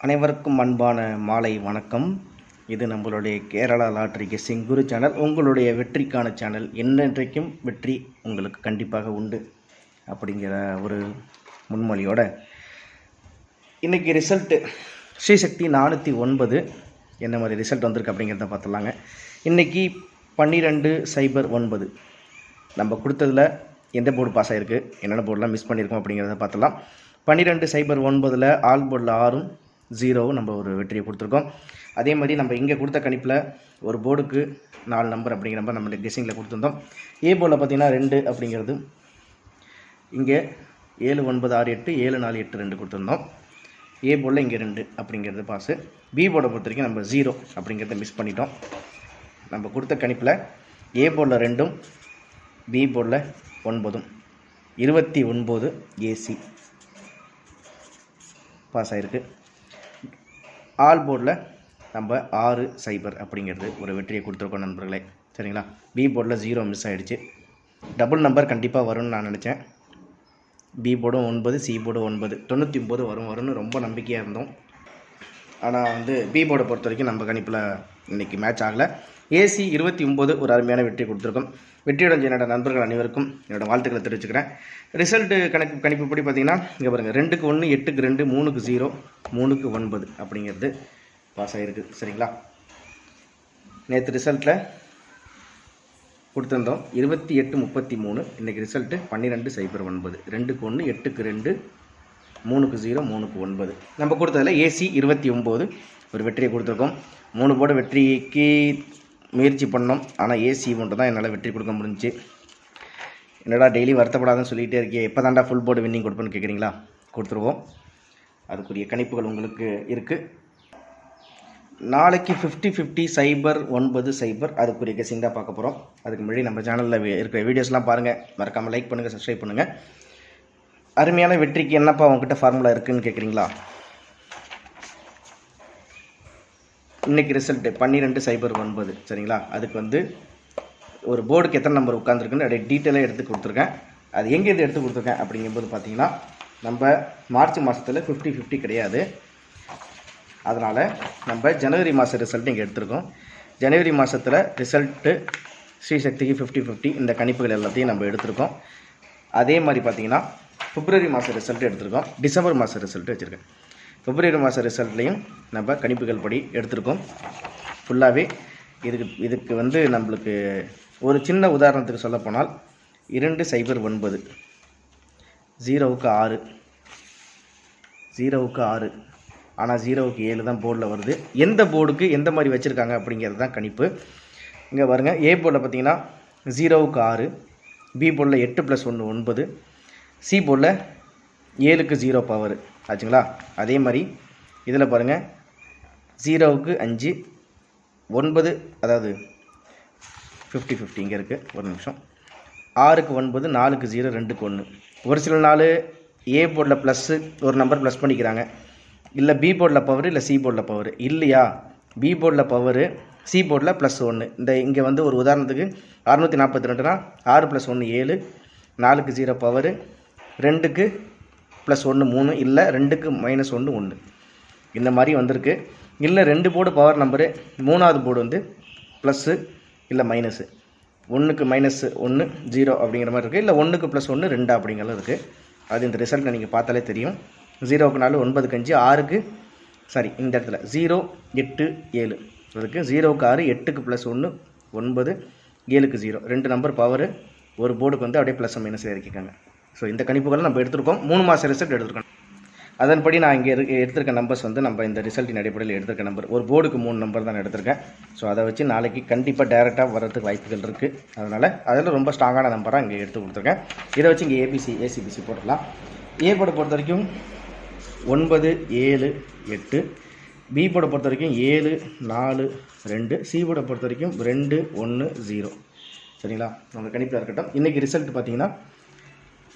அனைவருக்கும் அன்பான மாலை வணக்கம். இது நம்மளுடைய கேரளா லாட்ரி கெஸ்ஸிங் குரு சேனல். உங்களுடைய வெற்றிக்கான சேனல். என்னென்றைக்கும் வெற்றி உங்களுக்கு கண்டிப்பாக உண்டு அப்படிங்கிற ஒரு முன்மொழியோட இன்றைக்கி ரிசல்ட்டு ஸ்ரீசக்தி 409 என்ன மாதிரி ரிசல்ட் வந்திருக்கு அப்படிங்கிறத பார்த்துலாங்க. இன்றைக்கி 12/09 நம்ம கொடுத்ததில் எந்த போர்டு பாஸ் ஆகிருக்கு, என்னென்ன போர்டெலாம் மிஸ் பண்ணியிருக்கோம் அப்படிங்கிறத பார்த்துலாம். 12/09 ஆல் போர்டில் 6ம் 0வும் நம்ம ஒரு வெற்றியை கொடுத்துருக்கோம். அதே மாதிரி நம்ம இங்கே கொடுத்த கணிப்பில் ஒரு போர்டுக்கு 4 நம்பர் அப்படிங்கிற நம்பர் நம்ம கெஸ்ஸிங்கில் கொடுத்துருந்தோம். ஏ போர்டில் பார்த்திங்கன்னா 2 அப்படிங்கிறது இங்கே 7 9 6 8 7 4 8 2 கொடுத்துருந்தோம். ஏ போர்டில் இங்கே 2 அப்படிங்கிறது பாஸு. பி போர்டை பொறுத்த வரைக்கும் நம்ம 0 அப்படிங்கிறத மிஸ் பண்ணிட்டோம். நம்ம கொடுத்த கணிப்பில் ஏ போர்டில் 2ம் பி போர்டில் 9ம் 29 ஏசி பாஸ் ஆகிருக்கு. ஆல் போர்டில் நம்ம 6-0 அப்படிங்கிறது ஒரு வெற்றியை கொடுத்துருக்கோம் நண்பர்களே, சரிங்களா. பி போர்டில் 0 மிஸ் ஆகிடுச்சு. டபுள் நம்பர் கண்டிப்பாக வரும்னு நான் நினச்சேன். பி போர்டும் 9, சி போர்டும் 9, 99 வரும்னு ரொம்ப நம்பிக்கையாக இருந்தோம். ஆனால் பி போர்டை பொறுத்த வரைக்கும் நம்ம கணிப்பில் இன்றைக்கி மேட்ச் ஆகலை. ஏசி 29 ஒரு அருமையான வெற்றி கொடுத்துருக்கோம். வெற்றியுடன் என்னோட நண்பர்கள் அனைவருக்கும் என்னோடய வாழ்த்துக்களை தெரிவிச்சுக்கிறேன். ரிசல்ட்டு கணிப்புப்படி பார்த்திங்கன்னா இங்கே பாருங்கள், 2க்கு 1 8க்கு 2 3க்கு 0 3க்கு 9 அப்படிங்கிறது பாஸ் ஆகிருக்கு, சரிங்களா. நேற்று ரிசல்ட்டில் கொடுத்துருந்தோம் 28-33. இன்றைக்கி ரிசல்ட்டு 12/09 2க்கு 1 8க்கு 2 3க்கு 0 3க்கு 9. நம்ம கொடுத்ததில் ஏசி 29 ஒரு வெற்றியை கொடுத்துருக்கோம். 3 போர்டு வெற்றிக்கு முயற்சி பண்ணோம். ஆனால் ஏசி ஒன்று தான் என்னால் வெற்றி கொடுக்க முடிஞ்சிச்சு. என்னடா டெய்லி வருத்தப்படாதுன்னு சொல்லிகிட்டே இருக்கே, எப்போ தாண்டா ஃபுல் போர்டு வின்னிங் கொடுப்பேன்னு கேட்குறீங்களா? கொடுத்துருவோம். அதுக்குரிய கணிப்புகள் உங்களுக்கு இருக்குது. நாளைக்கு 50-50 0-9-0 அதுக்குரிய கெஸ்ஸிங் தான் பார்க்க போகிறோம். அதுக்கு முன்னாடி நம்ம சேனலில் இருக்கிற வீடியோஸ்லாம் பாருங்கள். மறக்காமல் லைக் பண்ணுங்கள், சப்ஸ்கிரைப் பண்ணுங்கள். அருமையான வெற்றிக்கு என்னப்பா உங்ககிட்ட ஃபார்முலா இருக்குதுன்னு கேட்குறீங்களா? இன்றைக்கி ரிசல்ட்டு 12/09 சரிங்களா. அதுக்கு ஒரு போர்டுக்கு எத்தனை நம்பர் உட்காந்துருக்குன்னு அப்படியே டீட்டெயிலாக எடுத்து கொடுத்துருக்கேன். அது எங்கேருந்து எடுத்து கொடுத்துருக்கேன் அப்படிங்கும்போது பார்த்திங்கன்னா, நம்ம மார்ச் மாதத்தில் 50-50 கிடையாது. அதனால் நம்ம ஜனவரி மாத ரிசல்ட்டு இங்கே எடுத்திருக்கோம். ஜனவரி மாதத்தில் ரிசல்ட்டு ஸ்ரீசக்திக்கு 50-50 இந்த கணிப்புகள் எல்லாத்தையும் நம்ம எடுத்திருக்கோம். அதே மாதிரி பார்த்திங்கன்னா பிப்ரவரி மாத ரிசல்ட்டு எடுத்திருக்கோம். டிசம்பர் மாத ரிசல்ட்டு வச்சுருக்கேன். பிப்ரவரி மாத ரிசல்ட்லையும் நம்ம கணிப்புகள் படி எடுத்திருக்கோம் ஃபுல்லாகவே. இதுக்கு நம்மளுக்கு ஒரு சின்ன உதாரணத்துக்கு சொல்லப்போனால் 2/09 0க்கு 6 0க்கு 6 ஆனால் 0க்கு 7 தான் போர்டில் வருது. எந்த போர்டுக்கு எந்த மாதிரி வச்சுருக்காங்க அப்படிங்கிறது தான் கணிப்பு. இங்கே பாருங்கள், ஏ போர்டில் பார்த்தீங்கன்னா 0க்கு 6, பி போர்டில் 8 + 1 9, சி போர்டில் 7க்கு 0 பவர் ஆச்சுங்களா. அதே மாதிரி இதில் பாருங்கள், 0க்கு 5 9 அதாவது 50-50 இங்கே இருக்குது. ஒரு நிமிஷம். 6க்கு 9 4க்கு 0 2க்கு 1. ஒரு சில நாள் ஏ போர்டில் ப்ளஸ்ஸு ஒரு நம்பர் ப்ளஸ் பண்ணிக்கிறாங்க. இல்லை பி போர்டில் பவர், இல்லை சி போர்டில் பவர். இல்லையா பி போர்டில் பவரு, சி போர்டில் +1. இந்த இங்கே ஒரு உதாரணத்துக்கு 642னா 6 + 1 7, 4க்கு 0 பவரு, 2க்கு +1 3, இல்லை 2க்கு -1 1. இந்த மாதிரி வந்திருக்கு. இல்லை 2 போர்டு பவர் நம்பரு, 3வது போர்டு ப்ளஸ்ஸு இல்லை மைனஸு, 1க்கு -1 0 அப்படிங்கிற மாதிரி இருக்குது. இல்லை 1க்கு +1 2 அப்படிங்கிறது இருக்குது. அது இந்த ரிசல்ட்டை நீங்கள் பார்த்தாலே தெரியும். 0க்கு 4 9க்கு 5 6க்கு இந்த இடத்துல 0 8 7 இருக்குது. 0க்கு 6 8க்கு +1 9 7க்கு 0 2 நம்பர் பவரு. ஒரு போர்டுக்கு அப்படியே ப்ளஸ் மைனஸ் இறக்கிக்காங்க. ஸோ இந்த கணிப்புகளை நம்ம எடுத்திருக்கோம். 3 மாத ரிசல்ட் எடுத்துருக்கோம். அதன்படி நான் இங்கே எடுத்திருக்க நம்பர்ஸ் நம்ம இந்த ரிசல்ட்டின் அடிப்படையில் எடுத்திருக்க நம்பர் ஒரு போர்டுக்கு 3 நம்பர் தான் எடுத்திருக்கேன். ஸோ அதை வச்சு நாளைக்கு கண்டிப்பாக டேரெக்டாக வர்றதுக்கு வாய்ப்புகள் இருக்குது. அதனால் அதில் ரொம்ப ஸ்ட்ராங்கான நம்பராக இங்கே எடுத்து கொடுத்துருக்கேன். இதை வச்சு இங்கே ஏசிபிசி போட்டுடலாம். ஏ போர்டை பொறுத்த வரைக்கும் 9 7 8, பி போர்டை பொறுத்த வரைக்கும் 7 4 2, சி போர்டை பொறுத்த வரைக்கும் 2 1 0 சரிங்களா. உங்கள் கணிப்பில் இருக்கட்டும். இன்றைக்கி ரிசல்ட் பார்த்தீங்கன்னா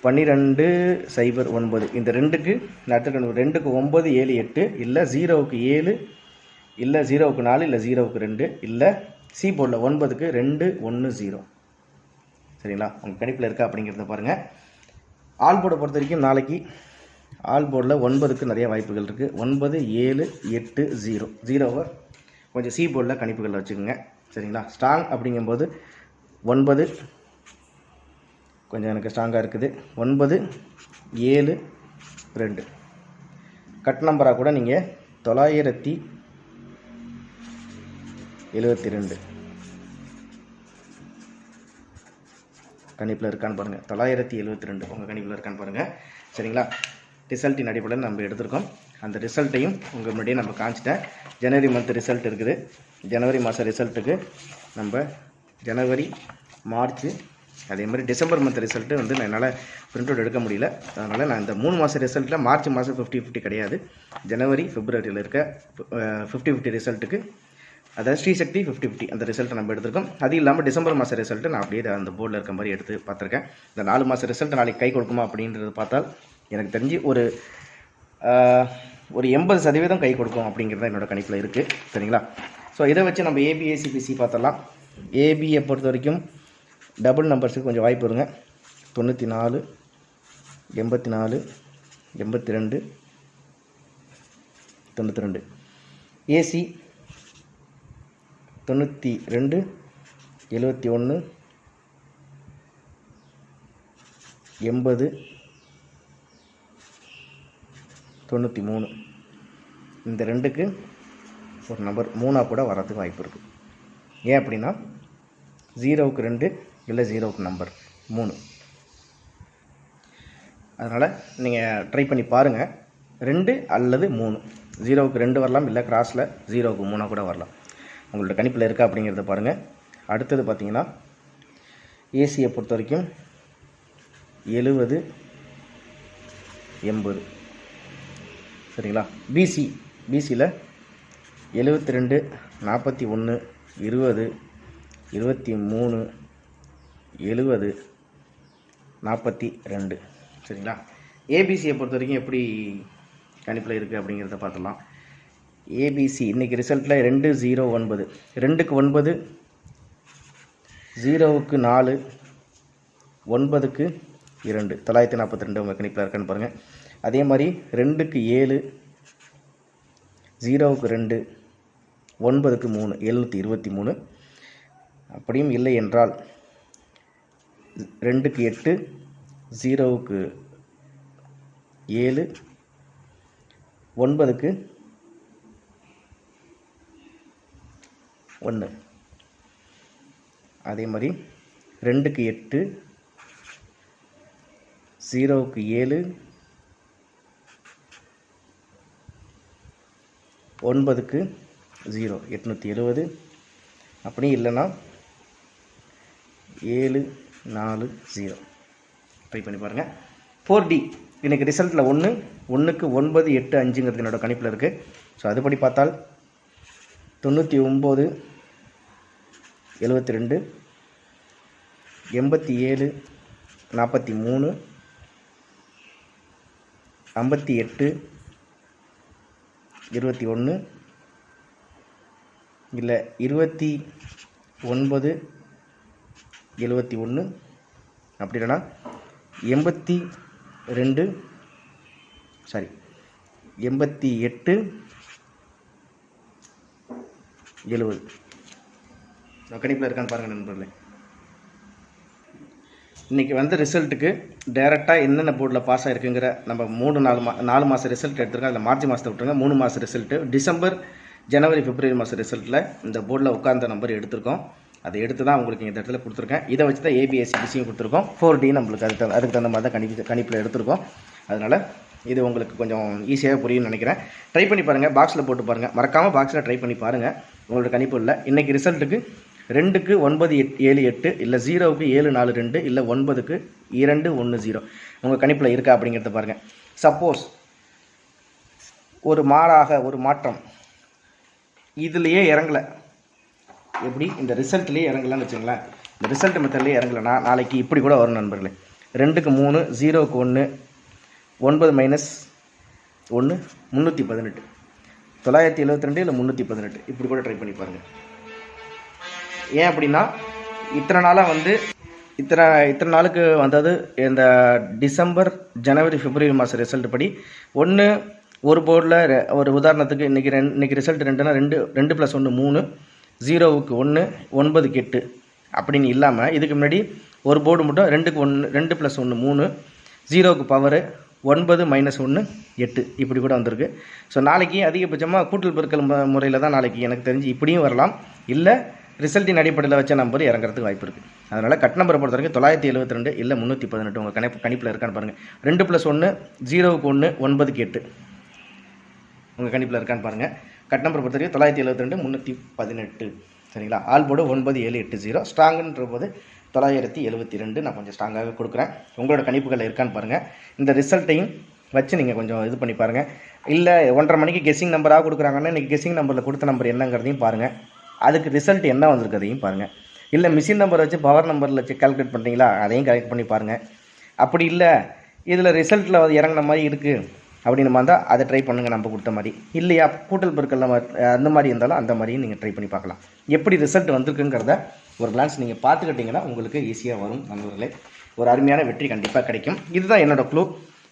12/09 இந்த 2க்கு நான் எடுத்துக்கணும். 2க்கு 9 7 8, இல்லை 0க்கு 7, இல்லை 0க்கு 4, இல்லை 0க்கு 2, இல்லை சி போர்டில் 9க்கு 2 1 0 சரிங்களா. உங்கள் கணிப்பில் இருக்கா அப்படிங்கிறத பாருங்கள். ஆல் போர்டை பொறுத்த வரைக்கும் நாளைக்கு ஆல் போர்டில் 9க்கு நிறைய வாய்ப்புகள் இருக்குது. 9, 7, 8, 0. 0வை கொஞ்சம் சி போர்டில் கணிப்புகளில் வச்சுக்கோங்க. சரிங்களா? ஸ்ட்ராங் அப்படிங்கும்போது 9 கொஞ்சம் எனக்கு ஸ்ட்ராங்காக இருக்குது. 9, 7, 2. கட் நம்பராக கூட நீங்கள் 972 கணிப்பில் இருக்கான்னு பாருங்கள். 972 உங்கள் கணிப்பில் இருக்கான்னு பாருங்கள். சரிங்களா? ரிசல்ட்டின் அடிப்படையில் நம்ம எடுத்திருக்கோம். அந்த ரிசல்ட்டையும் உங்கள் முன்னாடியே நம்ம காமிச்சிட்டேன். ஜனவரி மந்த் ரிசல்ட் இருக்குது. ஜனவரி மாதம் ரிசல்ட்டுக்கு நம்ம ஜனவரி, மார்ச், அதே மாதிரி டிசம்பர் மந்த் ரிசல்ட்டு வந்து என்னால் பிரிண்ட் அவுட் எடுக்க முடியல. அதனால் நான் இந்த 3 மாத ரிசல்ட்டில் மார்ச் மாதம் 50-50 கிடையாது. ஜனவரி, பிப்ரவரியில் இருக்க 50-50 ரிசல்ட்டுக்கு, அதாவது ஸ்ரீசக்தி 50-50 அந்த ரிசல்ட்டை நம்ம எடுத்திருக்கோம். அது இல்லாமல் டிசம்பர் மாத ரிசல்ட்டு நான் அப்படியே அந்த போர்டில் இருக்க மாதிரி எடுத்து பார்த்துருக்கேன். இந்த 4 மாத ரிசல்ட் நாளைக்கு கை கொடுக்குமா அப்படின்றது பார்த்தால் எனக்கு தெரிஞ்சு ஒரு 80% கை கொடுக்கும் அப்படிங்கிறது என்னோடய கணிப்பில் இருக்குது. சரிங்களா? ஸோ இதை வச்சு நம்ம ஏபிஏசிபிசி பார்த்தலாம். ஏபியை பொறுத்த வரைக்கும் டபுள் நம்பர்ஸுக்கு கொஞ்சம் வாய்ப்பு வருங்க. 94, 84, 82, 92. ஏசி 92, 71, 80, 93. இந்த ரெண்டுக்கு ஒரு நம்பர் 3ஆக கூட வரதுக்கு வாய்ப்பு இருக்குது. ஏன் அப்படின்னா 0க்கு 2 இல்லை 0க்கு நம்பர் 3. அதனால் நீங்கள் ட்ரை பண்ணி பாருங்கள். 2 அல்லது 3. 0க்கு 2 வரலாம், இல்லை கிராஸில் 0க்கு 3 கூட வரலாம். உங்களோட கணிப்பில் இருக்கா அப்படிங்கிறத பாருங்கள். அடுத்தது பார்த்தீங்கன்னா ஏசியை பொறுத்த வரைக்கும் 70, 80. சரிங்களா? பிசியில் 72, 41, 20, 23, 70, 42. சரிங்களா? ஏபிசியை பொறுத்த வரைக்கும் எப்படி கணிப்பில் இருக்குது அப்படிங்கிறத பார்த்துடலாம். ஏபிசி இன்றைக்கி ரிசல்ட்டில் 2, 0, 9. 2க்கு 9, 0க்கு 4, 9க்கு 2. 942 உங்கள் கணிப்பில் இருக்கான்னு பாருங்கள். அதே மாதிரி 2க்கு 7, 0க்கு 2, 9க்கு 3, 723. அப்படியும் இல்லை என்றால் 2க்கு 8, 0க்கு 7, 9க்கு 1. அதே மாதிரி 2க்கு 8, 0க்கு 7, 9க்கு 0, 870. அப்படி இல்லைன்னா 7, 4, 0. ட்ரை பண்ணி பாருங்கள். 4D இன்றைக்கி ரிசல்ட்டில் 1க்கு 9, 8, 5ங்கிறது என்னோடய கணிப்பில் இருக்குது. ஸோ அதுபடி பார்த்தால் 99, 72, 87, 43, 58, 21, இல்லை 29, 71. அப்படி இல்லைனா 88, 70. கணிப்பில் இருக்கான்னு பாருங்கள் நண்பர்களே. இன்றைக்கி வந்த ரிசல்ட்டுக்கு டேரெக்டாக என்னென்ன போர்டில் பாஸ் ஆகிருக்குங்கிற நம்ம 4 மாத ரிசல்ட் எடுத்துருக்கோம். அதில் மார்ச் மாதத்தை விட்டுருங்க. 3 மாத ரிசல்ட்டு, டிசம்பர், ஜனவரி, பிப்ரவரி மாத ரிசல்ட்டில் இந்த போர்டில் உட்கார்ந்த நம்பர் எடுத்திருக்கோம். அதை எடுத்து தான் உங்களுக்கு இந்த இடத்துல கொடுத்துருக்கேன். இதை வச்சு தான் ஏபிஎஸ்சிபிசியும் கொடுத்துருக்கோம். 4D நம்மளுக்கு அதுக்கு தகுந்த மாதிரி தான் கணிப்பில் எடுத்திருக்கோம். அதனால் இது உங்களுக்கு கொஞ்சம் ஈஸியாக புரியும்னு நினைக்கிறேன். ட்ரை பண்ணி பாருங்கள். பாக்ஸில் போட்டு பாருங்கள். மறக்காமல் பாக்ஸில் ட்ரை பண்ணி பாருங்கள். உங்களோட கணிப்பு இல்லை. இன்றைக்கி ரிசல்ட்டுக்கு 2க்கு 9, 7, 8, இல்லை 0க்கு 7, 4, 2, இல்லை 9க்கு 2, 1, 0 உங்கள் கணிப்பில் இருக்கா அப்படிங்கிறத பாருங்கள். சப்போஸ் ஒரு மாற்றம் இதுலேயே இறங்கலை, எப்படி இந்த ரிசல்ட்லேயே இறங்கலான்னு வச்சுங்களேன். இந்த ரிசல்ட் மெத்தட்லேயே இறங்கலைன்னா நாளைக்கு இப்படி கூட வரும் நண்பர்களே. 2க்கு 3, 0க்கு 1, 9 மைனஸ் 1, 318, 972 இல்லை 318 இப்படி கூட ட்ரை பண்ணி பாருங்கள். ஏன் அப்படின்னா இத்தனை நாளாக வந்து இத்தனை நாளுக்கு வந்தது இந்த டிசம்பர் ஜனவரி பிப்ரவரி மாதம் ரிசல்ட் படி ஒரு போர்டில் ஒரு உதாரணத்துக்கு இன்றைக்கி ரிசல்ட் 2னா 2 + 1 3, 0க்கு 1, 9க்கு 8 அப்படின்னு இல்லாமல் இதுக்கு முன்னாடி ஒரு போர்டு மட்டும் 2க்கு 1 2 + 1 3, 0க்கு பவர் 9 - 1 8 இப்படி கூட வந்திருக்கு. ஸோ நாளைக்கு அதிகபட்சமாக கூட்டல் பெருக்கல் முறையில் தான் நாளைக்கு எனக்கு தெரிஞ்சு இப்படியும் வரலாம், இல்லை ரிசல்ட்டின் அடிப்படையில் வச்ச நம்பர் இறங்குறதுக்கு வாய்ப்பு இருக்குது. அதனால் கட் நம்பரை பொறுத்த வரைக்கும் 972 இல்லை 318 உங்கள் கணிப்பில் இருக்கான்னு பாருங்கள். 2 + 1 0க்கு 1 9க்கு 8 உங்கள் கணிப்பில் இருக்கான்னு பாருங்கள். கட் நம்பர் பொறுத்த வரைக்கும் 972 318 சரிங்களா. ஆல் போர்டு 9780 ஸ்ட்ராங்குன்ற போது 972 நான் கொஞ்சம் ஸ்ட்ராங்காக கொடுக்குறேன். உங்களோட கணிப்புகள் இருக்கான்னு பாருங்கள். இந்த ரிசல்ட்டையும் வச்சு நீங்கள் கொஞ்சம் இது பண்ணி பாருங்கள். இல்லை 1:30 மணிக்கு கெஸ்ஸிங் நம்பராக கொடுக்குறாங்கன்னா இன்றைக்கி கெஸ்ஸிங் நம்பரில் கொடுத்த நம்பர் என்னங்கிறதையும் பாருங்கள். அதுக்கு ரிசல்ட் என்ன வந்திருக்கிறதையும் பாருங்கள். இல்லை மிஷின் நம்பர் வச்சு பவர் நம்பரில் வச்சு கால்குலேட் பண்ணுறீங்களா, அதையும் கலெக்ட் பண்ணி பாருங்கள். அப்படி இல்லை இதில் ரிசல்ட்டில் இறங்கின மாதிரி இருக்குது அப்படின்னு வந்தால் அதை ட்ரை பண்ணுங்கள் நம்ம கொடுத்த மாதிரி. இல்லையா கூட்டல் பெருக்கல் அந்த மாதிரி இருந்தாலும் அந்த மாதிரியும் நீங்கள் ட்ரை பண்ணி பார்க்கலாம். எப்படி ரிசல்ட் வந்திருக்குங்கிறத ஒரு கிளான்ஸ் நீங்கள் பார்த்துக்கிட்டிங்கன்னா உங்களுக்கு ஈஸியாக வரும் நண்பர்களே. ஒரு அருமையான வெற்றி கண்டிப்பாக கிடைக்கும். இதுதான் என்னோடய க்ளூ.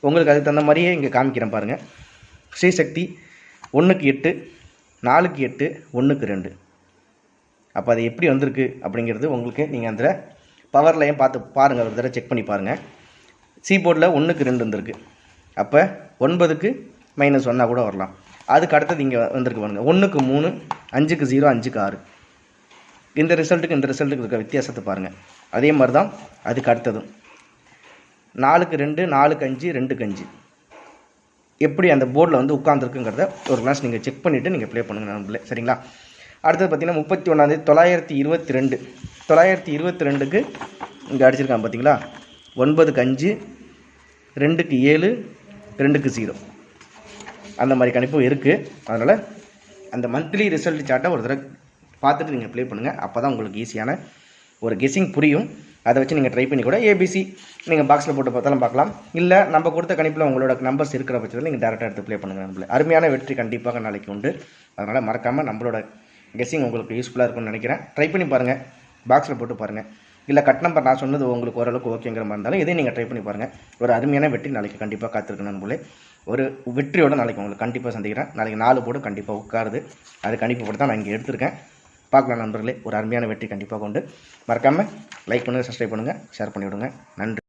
உங்களுக்கு அதுக்கு தகுந்த மாதிரியே இங்கே காமிக்கிறேன் பாருங்கள். ஸ்ரீசக்தி 1க்கு 8, 4க்கு 8, 1க்கு 2. அப்போ அது எப்படி வந்திருக்கு அப்படிங்கிறது உங்களுக்கு நீங்கள் அந்த பவர்லையும் பார்த்து பாருங்கள், ஒரு தடவை செக் பண்ணி பாருங்கள். சி போர்டில் 1க்கு 2 வந்திருக்கு. அப்போ 9க்கு -1 கூட வரலாம். அதுக்கு அடுத்தது இங்கே வந்திருக்கு பாருங்கள். 1க்கு 3, 5க்கு 0, 5க்கு 6. இந்த ரிசல்ட்டுக்கு இருக்க வித்தியாசத்தை பாருங்கள். அதே மாதிரி தான் அதுக்கு அடுத்ததும் 4க்கு 2, 4க்கு 5, 2க்கு 5 எப்படி அந்த போர்டில் உட்காந்துருக்குங்கிறத ஒரு கிளாஸ் நீங்கள் செக் பண்ணிவிட்டு நீங்கள் ப்ளே பண்ணுங்கள் நண்பர்களே சரிங்களா. அடுத்தது பார்த்தீங்கன்னா 31 922க்கு இங்கே அடிச்சிருக்கான் பார்த்தீங்களா. 9க்கு 5, 2க்கு 7, 2க்கு 0 அந்த மாதிரி கணிப்பும் இருக்குது. அதனால் அந்த மந்த்லி ரிசல்ட் சார்ட்டை ஒரு தடவை பார்த்துட்டு நீங்கள் ப்ளே பண்ணுங்கள். அப்போ தான் உங்களுக்கு ஈஸியான ஒரு கெஸ்ஸிங் புரியும். அதை வச்சு நீங்கள் ட்ரை பண்ணி கூட ஏபிசி நீங்கள் பாக்ஸில் போட்டு பார்த்தாலும் பார்க்கலாம். இல்லை நம்ம கொடுத்த கணிப்பில் உங்களோட நம்பர்ஸ் இருக்கிற பட்சத்தில் நீங்கள் டேரெக்டாக எடுத்து ப்ளே பண்ணுங்கள் நம்பளே. அருமையான வெற்றி கண்டிப்பாக நாளைக்கு உண்டு. அதனால் மறக்காமல் நம்மளோட கெஸ்ஸிங் உங்களுக்கு யூஸ்ஃபுல்லாக இருக்கும்னு நினைக்கிறேன். ட்ரை பண்ணி பாருங்கள், பாக்ஸில் போட்டு பாருங்கள். இல்லை கட் நம்பர் நான் சொன்னது உங்களுக்கு ஓரளவுக்கு ஓகேங்கிற மாதிரி இருந்தாலும் இதையும் நீங்கள் ட்ரை பண்ணி பாருங்கள். ஒரு அருமையான வெற்றி நாளைக்கு கண்டிப்பாக காத்திருக்கணும் நண்பர்களே. ஒரு வெற்றியோடு நாளைக்கு உங்களுக்கு கண்டிப்பாக சந்திக்கிறேன். நாளைக்கு 4 போர்டு கண்டிப்பாக உட்காருது. அது கணிப்பு போட்டு தான் நான் இங்கே எடுத்திருக்கேன். பார்க்கலாம் நண்பர்களே. ஒரு அருமையான வெற்றி கண்டிப்பாக கொண்டு மறக்காமல் லைக் பண்ணுங்கள், சப்ஸ்கிரைப் பண்ணுங்கள், ஷேர் பண்ணிவிடுங்க. நன்றி.